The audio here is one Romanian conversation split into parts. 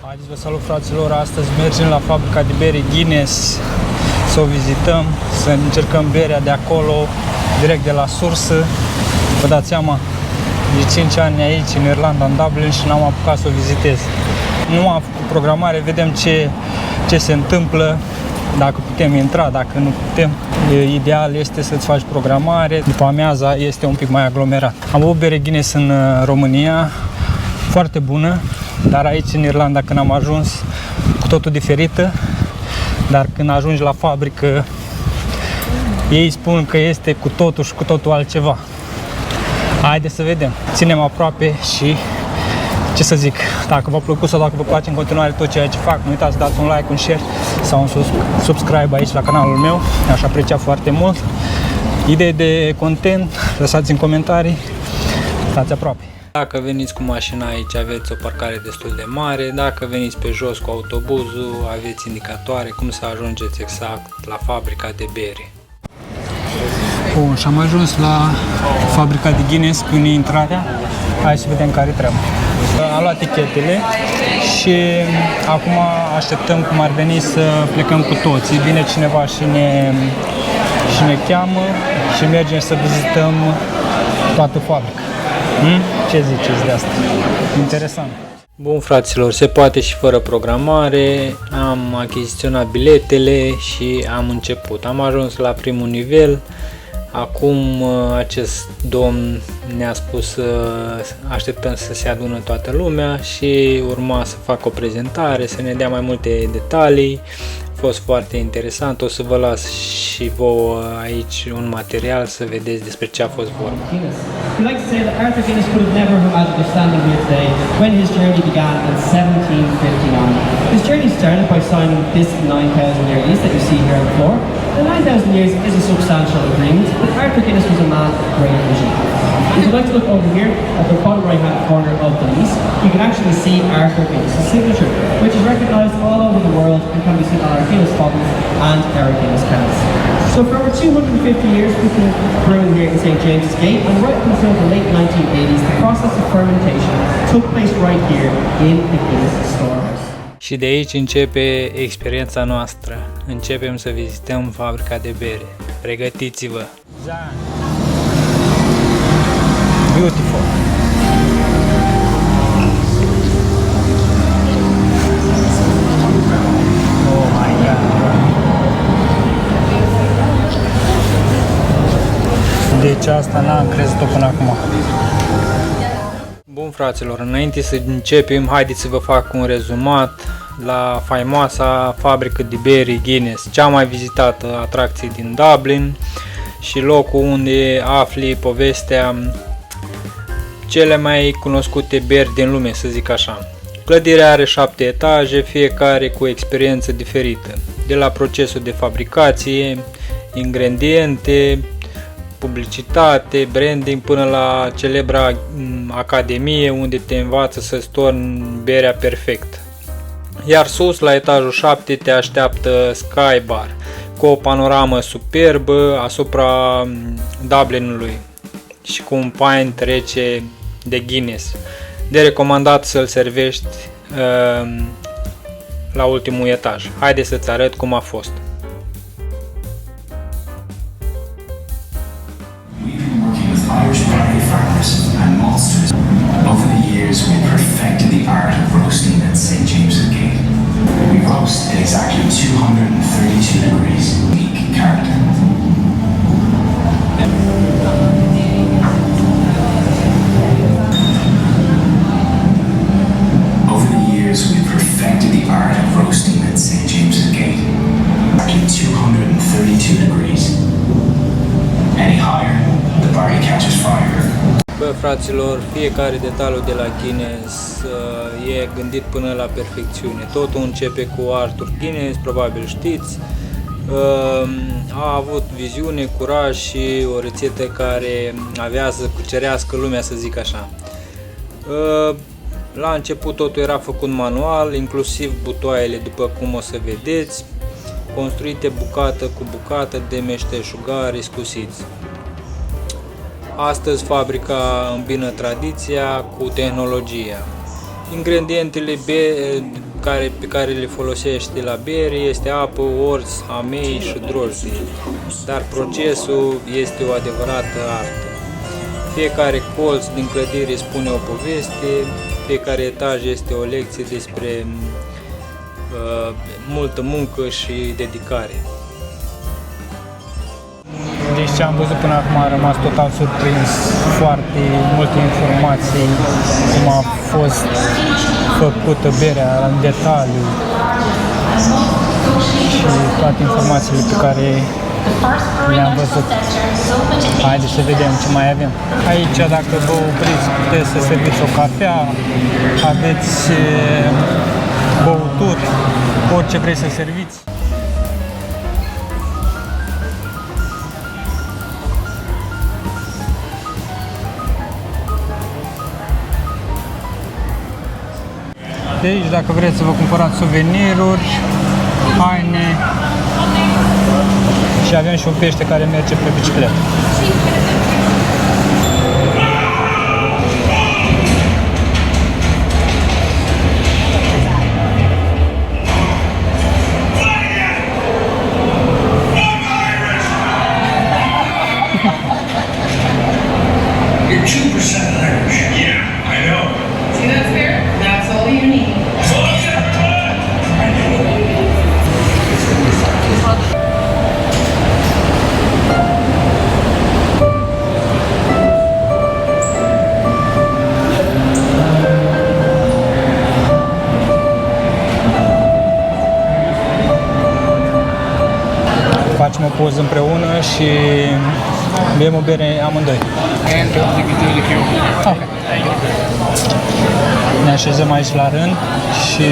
Haideți, vă salut, fraților! Astăzi mergem la fabrica de bere Guinness să o vizităm, să încercăm berea de acolo, direct de la sursă. Vă dați seama, de 5 ani aici, în Irlanda, în Dublin, și n-am apucat să o vizitez. Nu am făcut programare, vedem ce se întâmplă, dacă putem intra, dacă nu putem. Ideal este să-ți faci programare, după amiaza este un pic mai aglomerat. Am băut bere Guinness în România, foarte bună, dar aici în Irlanda, când am ajuns, cu totul diferită. Dar când ajungi la fabrică, ei spun că este cu totul și cu totul altceva. Haideți să vedem. Ținem aproape și, ce să zic, dacă v-a plăcut sau dacă vă place în continuare tot ceea ce fac, nu uitați să dați un like, un share sau un subscribe aici la canalul meu. Aș aprecia foarte mult. Idei de content, lăsați în comentarii. Stați aproape. Dacă veniți cu mașina aici, aveți o parcare destul de mare. Dacă veniți pe jos cu autobuzul, aveți indicatoare cum să ajungeți exact la fabrica de bere. Bun, și am ajuns la fabrica de Guinness, pune intrarea. Hai să vedem care treaba. Am luat tichetele și acum așteptăm cum ar veni să plecăm cu toții. Vine cineva și ne cheamă și mergem să vizităm toată fabrica. Ce ziceți de asta? Interesant. Bun, fraților, se poate și fără programare. Am achiziționat biletele și am început. Am ajuns la primul nivel. Acum acest domn ne-a spus să așteptăm să se adună toată lumea și urma să fac o prezentare, să ne dea mai multe detalii. A fost foarte interesant, o să vă las și vouă aici un material să vedeți despre ce a fost vorba. We like to say that Arthur Guinness could have never imagined us standing here today when his journey began in 1759. His journey started by signing this 9,000-year lease that you see here on the floor. The 9,000 years is a substantial agreement, but Arthur Guinness was a man of great vision. If you'd like to look over here at the bottom right-hand corner of the lease, you can actually see Arthur Guinness' signature, which is recognised all over the world and can be seen on our Guinness bottles and our Guinness cans. So for over 250 years, we've been brewing here in St. James's Gate, and right until the late 1980s, the process of fermentation took place right here in the Guinness storehouse. Și de aici începe experiența noastră. Începem să vizităm fabrica de bere. Pregătiți-vă! Beautiful! Oh my God! Deci asta n-am crezut-o până acum. Bun, fraților, înainte să începem, haideți să vă fac un rezumat la faimoasa fabrică de bere Guinness, cea mai vizitată atracție din Dublin și locul unde afli povestea cele mai cunoscute beri din lume, să zic așa. Clădirea are 7 etaje, fiecare cu experiență diferită, de la procesul de fabricație, ingrediente, publicitate, branding, până la celebra academie unde te învață să-ți torni berea perfect. Iar sus, la etajul 7, te așteaptă Sky Bar, cu o panoramă superbă asupra Dublinului și cu un pint rece de Guinness. De recomandat să-l servești la ultimul etaj. Haide să-ți arăt cum a fost. Irish barley farmers and maltsters. Over the years, we perfected the art of roasting at St. James's Gate. We roast at exactly 232 degrees, unique character. Over the years, we perfected the art of roasting at St. James's Gate. Exactly 232 degrees. Any higher, the barley catches fire. Bă, fraților, fiecare detaliu de la Guinness e gândit până la perfecțiune. Totul începe cu Arthur Guinness, probabil știți. A avut viziune, curaj și o rețetă care avea să cucerească lumea, să zic așa. La început totul era făcut manual, inclusiv butoaiele, după cum o să vedeți, construite bucată cu bucată de meșteșugari iscusiți. Astăzi fabrica îmbină tradiția cu tehnologia. Ingredientele pe care le folosești la bere este apă, orz, amei și drojdie, dar procesul este o adevărată artă. Fiecare colț din clădire spune o poveste, fiecare etaj este o lecție despre multă muncă și dedicare. Deci ce am văzut până acum a rămas total surprins, foarte multe informații, cum a fost făcută berea în detaliu și toate informațiile pe care le-am văzut. Haideți să vedem ce mai avem. Aici, dacă vă opriți, puteți să serviți o cafea, aveți băuturi, orice vreți să serviți. Deci, dacă vreți să vă cumpărați suveniruri, haine și avem și un pește care merge pe bicicletă. You're 2% Irish. Yeah, I know. See that spare? That's all you need. Facem o poză împreună și bem o bere amândoi. Ok. Ne așezăm aici la rând și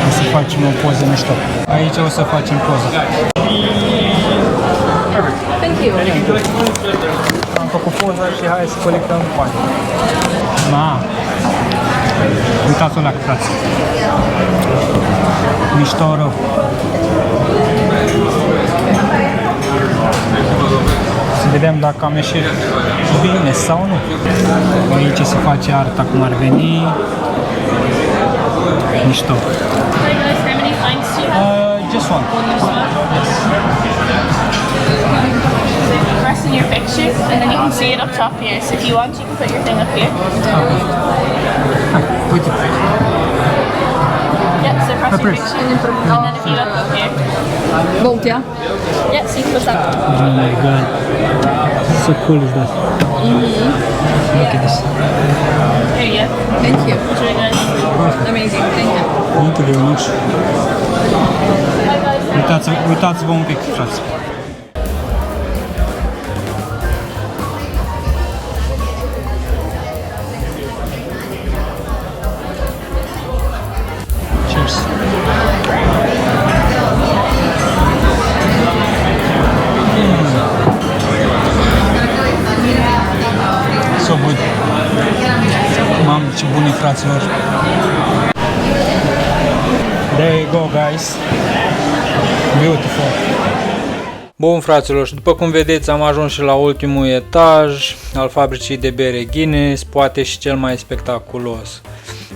o să facem o poză mișto. Aici o să facem poză. Thank you. Am făcut poza și hai să colectăm bani. Ma, uitați-o la frați. Mișto rău. Să vedem dacă am ieșit bine sau nu. Aici se face arta cum ar veni. Mișto. Hi guys, how many pints do you have? Just one. Yes. So you press in your picture and then you can see it up top here. So if you want, you can put your thing up here. Okay. Hai, uite. Yeah, so press your press. picture and then if you look up here. Bolt, yeah? Yeah, so you can put that. Oh my god. So cool is that? Look at this. There you go. Thank you. It's really nice. Amazing, thank you. Thank you very much. Hi guys. Uitați-vă un pic, frați. Cheers. So good. Mamă, ce buni fraților. There you go, guys. Beautiful. Bun, fraților, și după cum vedeți am ajuns și la ultimul etaj al fabricii de bere Guinness, poate și cel mai spectaculos.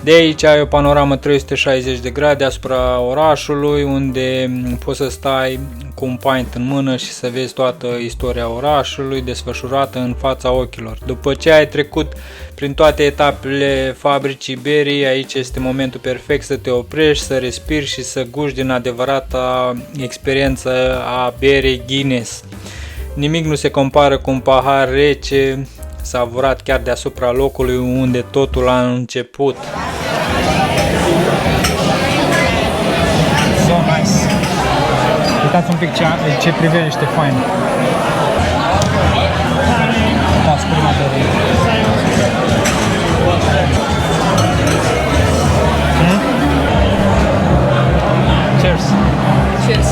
De aici ai o panoramă 360 de grade asupra orașului, unde poți să stai cu un pint în mână și să vezi toată istoria orașului desfășurată în fața ochilor. După ce ai trecut prin toate etapele fabricii berii, aici este momentul perfect să te oprești, să respiri și să guști din adevărata experiență a berei Guinness. Nimic nu se compară cu un pahar rece, savurat chiar deasupra locului unde totul a început. So nice. Uitați un pic ce privește fain. Uitați prima bere. Cheers. Cheers.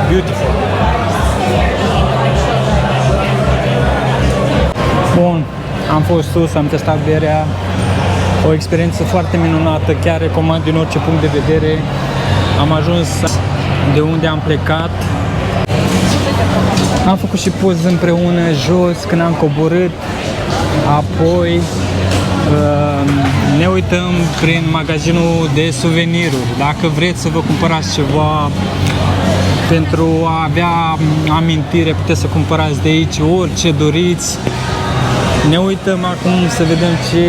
Beautiful. Bun, am fost sus, am testat berea. O experiență foarte minunată, chiar recomand din orice punct de vedere. Am ajuns de unde am plecat. Am făcut și poze împreună jos când am coborât, apoi ne uităm prin magazinul de suveniruri. Dacă vreți să vă cumpărați ceva pentru a avea amintire, puteți să cumpărați de aici orice doriți. Ne uităm acum să vedem ce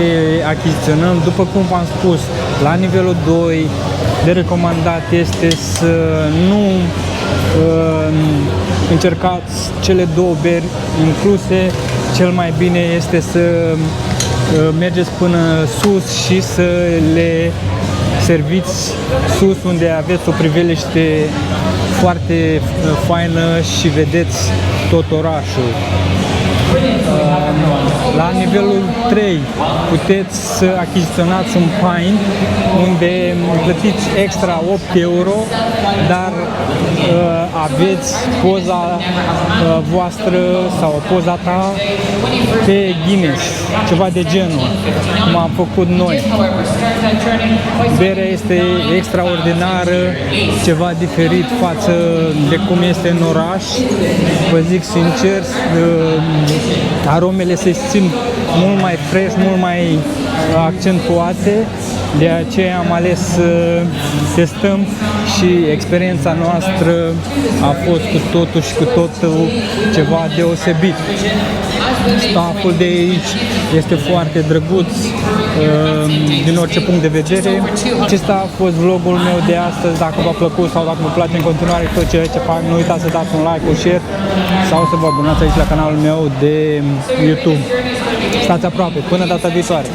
achiziționăm. După cum v-am spus, la nivelul 2 de recomandat este să nu încercați cele două beri incluse. Cel mai bine este să mergeți până sus și să le serviți sus, unde aveți o priveliște foarte faină și vedeți tot orașul. La nivelul 3 puteți să achiziționați un pint unde plătiți extra 8 euro, dar aveți poza voastră sau poza ta pe Guinness, ceva de genul, cum am făcut noi. Berea este extraordinară, ceva diferit față de cum este în oraș. Vă zic sincer, aromele se simt mult mai fresh, mult mai accentuate, de aceea am ales să testăm și experiența noastră a fost cu totul și cu totul ceva deosebit. Stafful de aici este foarte drăguț din orice punct de vedere. Acesta a fost vlogul meu de astăzi. Dacă v-a plăcut sau dacă vă place în continuare tot ceea ce fac, nu uitați să dați un like, un share sau să vă abonați aici la canalul meu de YouTube. Stați aproape, până data viitoare!